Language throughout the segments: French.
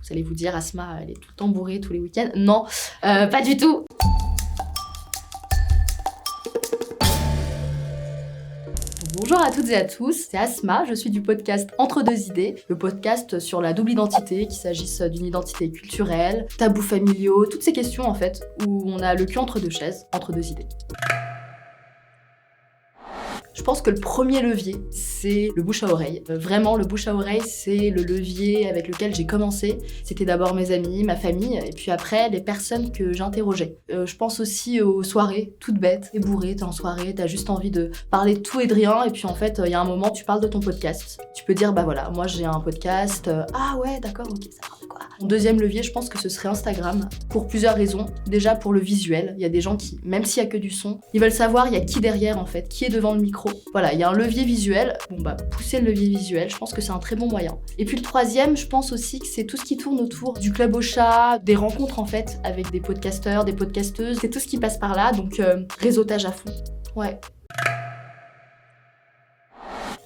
Vous allez vous dire, Asma, elle est tout le temps bourrée tous les week-ends. Non, pas du tout. Bonjour à toutes et à tous, c'est Asma, je suis du podcast Entre deux idées, le podcast sur la double identité, qu'il s'agisse d'une identité culturelle, tabous familiaux, toutes ces questions en fait, où on a le cul entre deux chaises, entre deux idées. Je pense que le premier levier, c'est le bouche à oreille. Vraiment, le bouche à oreille, c'est le levier avec lequel j'ai commencé. C'était d'abord mes amis, ma famille, et puis après, les personnes que j'interrogeais. Je pense aussi aux soirées, toutes bêtes. T'es bourré, t'es en soirée, t'as juste envie de parler de tout et de rien, et puis en fait, il y a un moment, tu parles de ton podcast. Tu peux dire, bah voilà, moi j'ai un podcast, ah ouais, d'accord, ok, ça parle de quoi ? Mon deuxième levier, je pense que ce serait Instagram, pour plusieurs raisons. Déjà, pour le visuel, il y a des gens qui, même s'il y a que du son, ils veulent savoir, il y a qui derrière en fait, qui est devant le micro. Voilà, il y a un levier visuel. Bon bah, pousser le levier visuel, je pense que c'est un très bon moyen. Et puis le troisième, je pense aussi que c'est tout ce qui tourne autour du club au chat, des rencontres en fait, avec des podcasteurs, des podcasteuses. C'est tout ce qui passe par là, donc réseautage à fond. Ouais.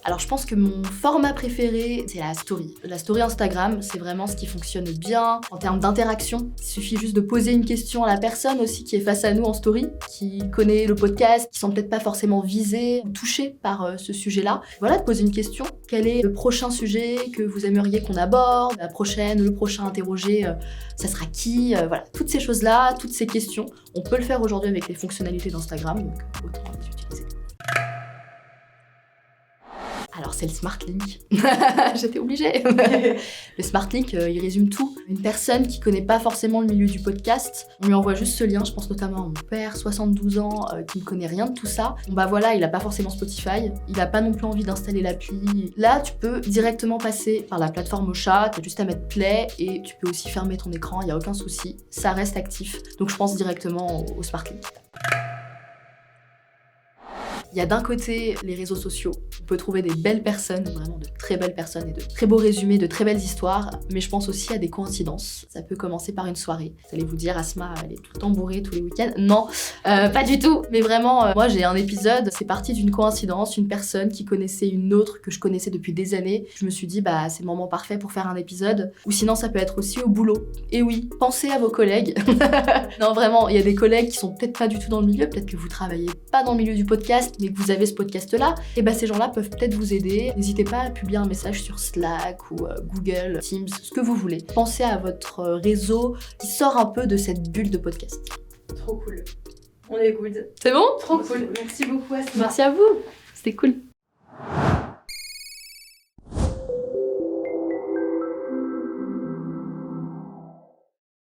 Alors je pense que mon format préféré, c'est la story. La story Instagram, c'est vraiment ce qui fonctionne bien en termes d'interaction. Il suffit juste de poser une question à la personne aussi qui est face à nous en story, qui connaît le podcast, qui sont peut-être pas forcément visés ou touchés par ce sujet-là. Voilà, de poser une question. Quel est le prochain sujet que vous aimeriez qu'on aborde ? La prochaine, le prochain interrogé, ça sera qui ? Voilà, toutes ces choses-là, toutes ces questions, on peut le faire aujourd'hui avec les fonctionnalités d'Instagram, donc autant les utiliser. Alors c'est le Smart Link, j'étais obligée. Le Smart Link, il résume tout. Une personne qui connaît pas forcément le milieu du podcast, on lui envoie juste ce lien, je pense notamment à mon père, 72 ans, qui ne connaît rien de tout ça. Bon bah voilà, il a pas forcément Spotify, il a pas non plus envie d'installer l'appli. Là, tu peux directement passer par la plateforme au chat, t'as juste à mettre play et tu peux aussi fermer ton écran, il y a aucun souci, ça reste actif. Donc je pense directement au Smart Link. Il y a d'un côté les réseaux sociaux, on peut trouver des belles personnes, vraiment de très belles personnes et de très beaux résumés, de très belles histoires, mais je pense aussi à des coïncidences. Ça peut commencer par une soirée. Vous allez vous dire, Asma, elle est tout le temps bourrée tous les week-ends. Non, pas du tout. Mais vraiment, moi j'ai un épisode, c'est parti d'une coïncidence, une personne qui connaissait une autre que je connaissais depuis des années. Je me suis dit, bah c'est le moment parfait pour faire un épisode. Ou sinon, ça peut être aussi au boulot. Et oui, pensez à vos collègues. Non, vraiment, il y a des collègues qui sont peut-être pas du tout dans le milieu, peut-être que vous travaillez pas dans le milieu du podcast, mais que vous avez ce podcast-là, et bah ces gens-là peuvent peut-être vous aider. N'hésitez pas à publier un message sur Slack ou Google, Teams, ce que vous voulez. Pensez à votre réseau qui sort un peu de cette bulle de podcast. Trop cool. On est good. C'est bon ? Trop cool. Merci beaucoup, Asma. Merci à vous. C'était cool.